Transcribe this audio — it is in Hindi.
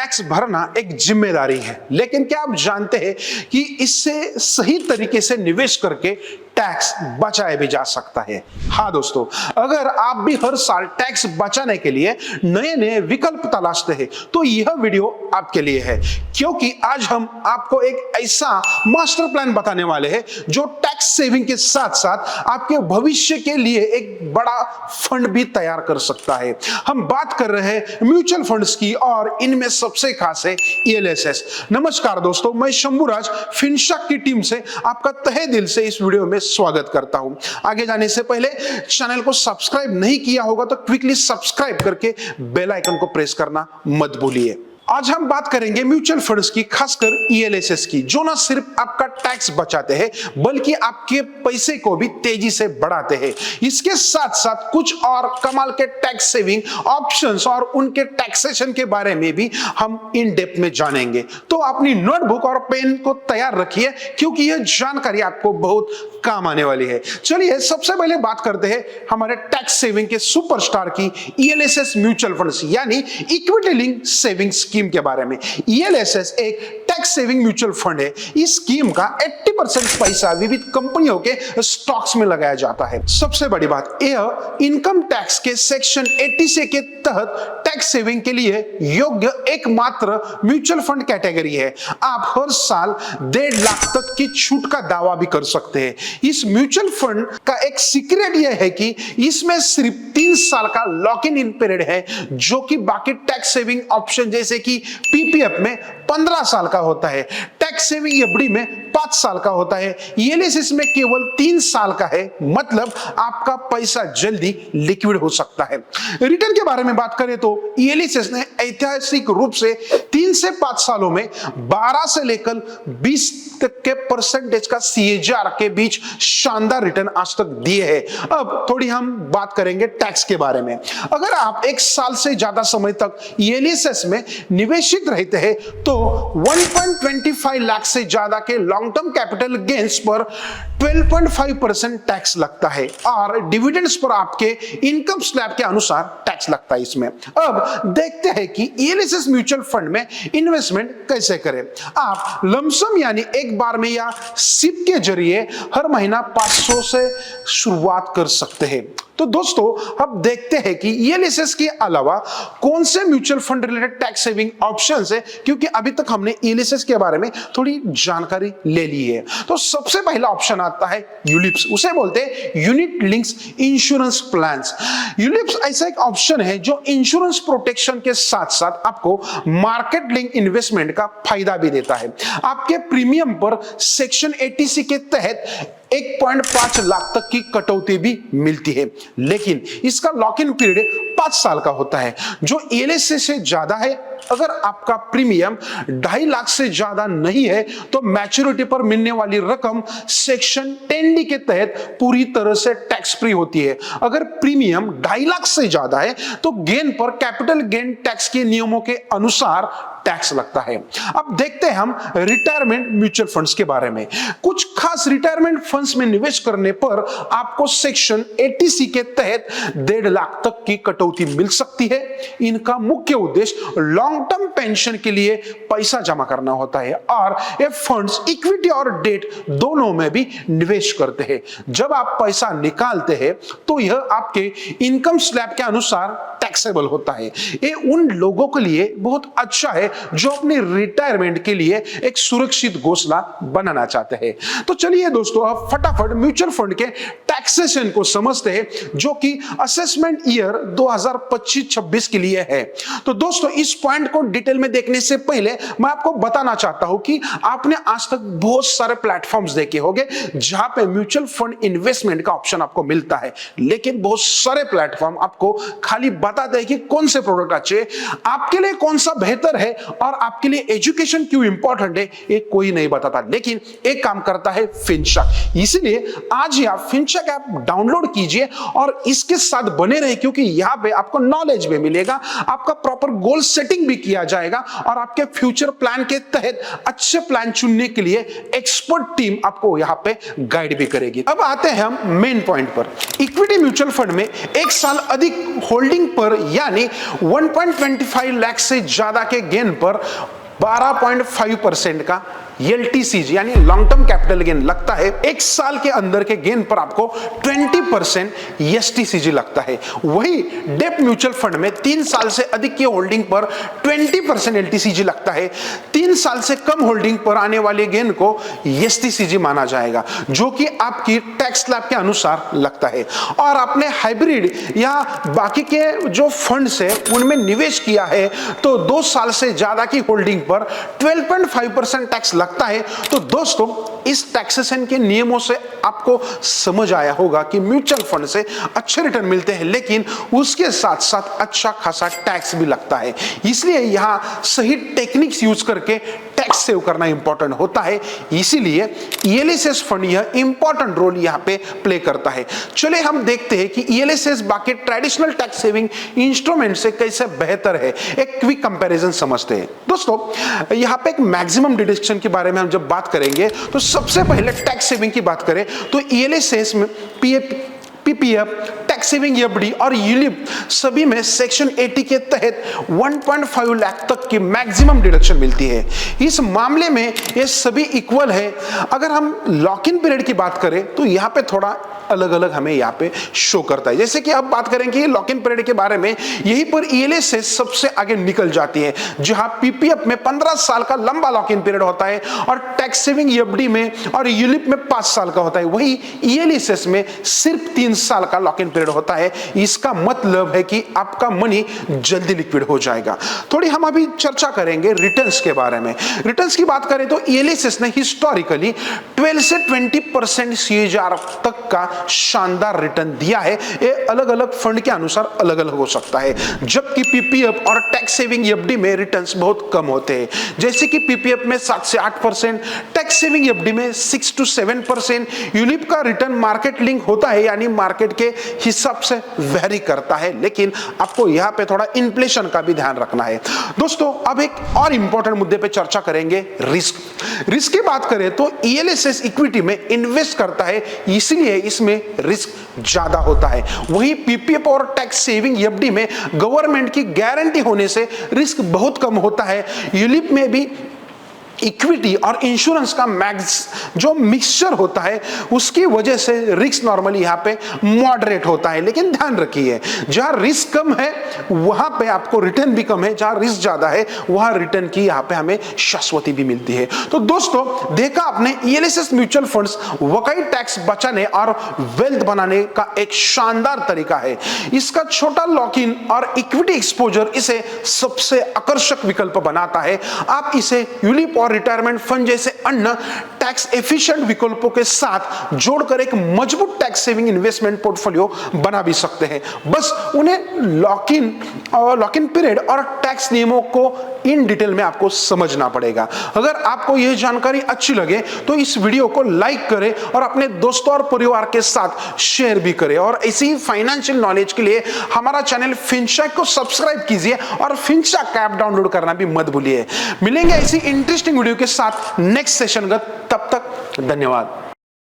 टैक्स भरना एक जिम्मेदारी है, लेकिन क्या आप जानते हैं कि इससे सही तरीके से निवेश करके टैक्स बचाया भी जा सकता है। हाँ दोस्तों, अगर आप भी हर साल टैक्स बचाने के लिए नए नए विकल्प तलाशते हैं तो यह वीडियो आपके लिए है, क्योंकि आज हम आपको एक ऐसा मास्टर प्लान बताने वाले हैं जो टैक्स सेविंग के साथ साथ आपके भविष्य के लिए एक बड़ा फंड भी तैयार कर सकता है। हम बात कर रहे हैं म्यूचुअल फंड्स की और इनमें सबसे खास है ELSS। नमस्कार दोस्तों, मैं शंभुराज फिनशक की टीम से आपका तहे दिल से इस वीडियो में स्वागत करता हूं। आगे जाने से पहले चैनल को सब्सक्राइब नहीं किया होगा तो क्विकली सब्सक्राइब करके बेल आइकन को प्रेस करना मत भूलिए। आज हम बात करेंगे म्यूचुअल फंड्स की, खासकर ELSS की, जो ना सिर्फ आपका टैक्स बचाते हैं बल्कि आपके पैसे को भी तेजी से बढ़ाते हैं। इसके साथ साथ कुछ और कमाल के टैक्स सेविंग ऑप्शंस और उनके टैक्सेशन के बारे में भी हम इन डेप्थ में जानेंगे। तो अपनी नोटबुक और पेन को तैयार रखिए, क्योंकि यह जानकारी आपको बहुत काम आने वाली है। चलिए सबसे पहले बात करते हैं हमारे टैक्स सेविंग के सुपरस्टार की ELSS म्यूचुअल फंड्स यानी इक्विटी लिंक सेविंग स्कीम के बारे में। ELSS एक टैक्स सेविंग म्यूचुअल फंड है। इस स्कीम का 80% पैसा विविध कंपनियों के स्टॉक्स में लगाया जाता है। सबसे बड़ी बात, यह इनकम टैक्स के सेक्शन 80 के तहत टैक्स सेविंग के लिए योग्य एकमात्र म्यूचुअल फंड कैटेगरी है। आप हर साल 1.5 लाख तक की छूट का दावा भी कर सकते हैं। इस म्यूचुअल फंड का एक सीक्रेट यह है कि इसमें सिर्फ 3 साल का लॉक इन पीरियड है, जो कि बाकी टैक्स सेविंग ऑप्शन जैसे कि PPF में 15 साल का होता है, टैक्स सेविंग FD में 5 साल का होता है। ELSS में केवल 3 साल का है, मतलब आपका पैसा जल्दी लिक्विड हो सकता है। रिटर्न के बारे में बात करें तो ELSS ने ऐतिहासिक रूप से 3 से 5 सालों में 12 से लेकर 20 तक के परसेंटेज का CAGR के बीच शानदार रिटर्न आज तक दिए हैं। अब थोड़ी हम बात करेंगे टैक्स के बारे में। अगर आप 1 साल से ज्यादा समय तक ELSS में निवेशित रहते हैं तो 1.25 लाख से ज्यादा के लॉन्ग टर्म कैपिटल गेन्स पर 12.5% टैक्स लगता है और डिविडेंड्स पर आपके इनकम स्लैब के अनुसार टैक्स लगता है इसमें। अब देखते हैं कि ELSS म्यूचुअल फंड में इन्वेस्टमेंट कैसे करें। आप लमसम यानी एक बार में या सिप के जरिए हर महीना 500 से शुरुआत कर सकते हैं। तो दोस्तों अब देखते हैं कि ELSS के अलावा कौन से mutual fund related tax saving options है, क्योंकि अभी तक हमने ELSS के बारे में थोड़ी जानकारी ले ली है। तो सबसे पहला ऑप्शन आता है यूलिप्स, उसे बोलते हैं unit links insurance plans. ULIPs ऐसा एक ऑप्शन है जो इंश्योरेंस प्रोटेक्शन के साथ साथ आपको मार्केट लिंक इन्वेस्टमेंट का फायदा भी देता है। आपके प्रीमियम पर सेक्शन 80C के तहत 1.5 लाख तक की कटौती भी मिलती है, लेकिन इसका लॉक इन पीरियड 5 साल का होता है, जो ELSS से ज्यादा है। अगर आपका प्रीमियम 2.5 लाख से ज्यादा नहीं है तो मैच्योरिटी पर मिलने वाली रकम सेक्शन 10D के तहत पूरी तरह से टैक्स फ्री होती है। अगर प्रीमियम 2.5 लाख से ज्यादा है तो गेन पर कैपिटल गेन टैक्स के नियमों के अनुसार टैक्स लगता है। अब देखते हैं हम रिटायरमेंट म्यूचुअल फंड्स के बारे में। कुछ खास रिटायरमेंट फंड्स में निवेश करने पर आपको सेक्शन 80C के तहत 1.5 लाख तक की कटौती मिल सकती है। इनका मुख्य उद्देश्य लॉन्ग टर्म पेंशन के लिए पैसा जमा करना होता है और ये फंड्स इक्विटी और डेट दोनों में भी निवेश करते हैं। जब आप पैसा निकालते हैं तो यह आपके इनकम स्लैब के अनुसार टैक्सेबल होता है। ये उन लोगों के लिए बहुत अच्छा है जो अपने रिटायरमेंट के लिए एक सुरक्षित घोंसला बनाना चाहते हैं। तो चलिए दोस्तों अब फटाफट म्यूचुअल फंड के टैक्सेशन को समझते हैं, जो कि असेसमेंट ईयर 2025-26 के लिए है। तो दोस्तों इस पॉइंट को डिटेल में देखने से पहले मैं आपको बताना चाहता हूं कि आपने आज तक बहुत सारे प्लेटफॉर्म्स देखे होंगे जहां पे म्यूचुअल फंड इन्वेस्टमेंट का ऑप्शन आपको मिलता है, लेकिन बहुत सारे प्लेटफॉर्म आपको खाली बताते हैं कि कौन से प्रोडक्ट अच्छे, आपके लिए कौन सा बेहतर है और आपके लिए एजुकेशन क्यों इंपॉर्टेंट है, ये कोई नहीं बताता। लेकिन एक काम करता है फिनशक, इसलिए आज ही आप फिनशक ऐप डाउनलोड कीजिए और इसके साथ बने रहे, क्योंकि यहां पे आपको नॉलेज भी मिलेगा, आपका प्रॉपर गोल सेटिंग भी किया जाएगा और आपके फ्यूचर प्लान के तहत अच्छे प्लान चुनने के लिए एक्सपर्ट टीम आपको यहां पे गाइड भी करेगी। अब आते हैं हम मेन पॉइंट पर। इक्विटी म्यूचुअल फंड में 1 साल अधिक होल्डिंग पर यानी 1.25 लाख से ज्यादा के गेन पर 12.5% का LTCG यानी लॉन्ग टर्म कैपिटल गेन लगता है। एक साल के अंदर के गेन पर आपको 20% STCG लगता है। वही डेप म्यूचुअल फंड में 3 साल से अधिक की होल्डिंग पर 20% LTCG लगता है। 3 साल से कम होल्डिंग पर आने वाले गेन को STCG माना जाएगा, जो कि आपकी टैक्स स्लैब के अनुसार लगता है। और आपने हाइब्रिड या बाकी के जो फंड्स है उनमें निवेश किया है तो 2 साल से ज्यादा की होल्डिंग पर 12.5% टैक्स लगता है। तो दोस्तों, इस टैक्सेशन के नियमों से आपको समझ आया होगा कि म्यूचुअल फंड से अच्छे रिटर्न मिलते हैं, लेकिन उसके साथ साथ अच्छा खासा टैक्स भी लगता है। इसलिए यहां सही टेक्निक्स यूज करके टैक्स सेव करना इंपॉर्टेंट होता है। इसीलिए ELSS फंड यह इंपॉर्टेंट रोल यहां पे प्ले करता है। चलिए हम देखते हैं कि ELSS बाकी ट्रेडिशनल टैक्स सेविंग इंस्ट्रूमेंट से कैसे बेहतर है। एक क्विक कंपैरिजन समझते हैं। दोस्तों, यहां पे एक मैक्सिमम डिडक्शन के बारे में हम जब बात करेंगे तो सबसे पहले टैक्स सेविंग की बात करें तो ELSS में PPF, टैक्स सेविंग FD और यूलिप सभी में सेक्शन 80 के तहत 1.5 लाख तक की मैक्सिमम डिडक्शन मिलती है। इस मामले में ये सभी इक्वल है। अगर हम लॉक इन पीरियड की बात करें तो यहाँ पे थोड़ा अलग अलग हमें यहाँ पे शो करता है। जैसे कि अब बात करें कि लॉक इन पीरियड के बारे में, यहीं पर ELSS सबसे आगे निकल जाती है, जहां PPF में 15 साल का लंबा लॉक इन पीरियड होता है और टैक्स सेविंग FD में और यूलिप में 5 साल का होता है। वही ELSS में सिर्फ 3 साल का लॉक इन पीरियड होता है। इसका मतलब है कि आपका मनी जल्दी लिक्विड हो जाएगा। थोड़ी हम अभी चर्चा करेंगे रिटर्न्स के बारे में। रिटर्न्स की बात करें तो ELSS ने हिस्टोरिकली 12 से 20% CAGR तक का शानदार रिटर्न दिया है। ये अलग अलग फंड के अनुसार अलग अलग हो सकता है, जबकि PPF और टैक्स सेविंग FD में रिटर्न्स बहुत कम होते हैं। जैसे कि PPF में 7 से 8%, टैक्स सेविंग FD में 6 to 7%। यूलिप का रिटर्न मार्केट लिंक होता है, यानी मार्केट के हिसाब से वेरी करता है, लेकिन आपको यहां पे थोड़ा इन्फ्लेशन का भी ध्यान रखना है। दोस्तों, अब एक और इंपॉर्टेंट मुद्दे पे चर्चा करेंगे, रिस्क की बात करें तो ELSS इक्विटी में इन्वेस्ट करता है, इसलिए इसमें रिस्क ज्यादा होता है। वहीं PPF और टैक्स सेविंग FD में गवर्नमेंट की गारंटी होने से रिस्क बहुत कम होता है। यूलिप में भी इक्विटी और इंश्योरेंस का जो मिक्सचर होता है उसकी वजह से रिस्क नॉर्मली यहाँ पे मॉडरेट होता है। लेकिन ध्यान रखिए, जहां रिस्क कम है वहां पे आपको रिटर्न भी कम है, जहां रिस्क ज्यादा है वहां रिटर्न की यहाँ पे हमें शाश्वती भी मिलती है। तो दोस्तों, देखा आपने ELSS म्यूचुअल फंड्स वाकई टैक्स बचाने और वेल्थ बनाने का एक शानदार तरीका है। इसका छोटा लॉक इन और इक्विटी एक्सपोजर इसे सबसे आकर्षक विकल्प बनाता है। आप इसे यूलिप और रिटायरमेंट फंड जैसे अन्य टैक्स एफिशिएंट विकल्पों के साथ जोड़कर एक मजबूत टैक्स सेविंग इन्वेस्टमेंट पोर्टफोलियो बना भी सकते हैं। बस उन्हें लॉक इन पीरियड और टैक्स नियमों को इन डिटेल में आपको समझना पड़ेगा। अगर आपको यह जानकारी अच्छी लगे तो इस वीडियो को लाइक करें और अपने दोस्तों और परिवार के साथ शेयर भी करें। और ऐसी फाइनेंशियल नॉलेज के लिए हमारा चैनल फिनशैक को सब्सक्राइब कीजिए और फिनशैक ऐप डाउनलोड करना भी मत भूलिए। मिलेंगे ऐसी इंटरेस्टिंग वीडियो के साथ नेक्स्ट सेशन का। तब तक धन्यवाद।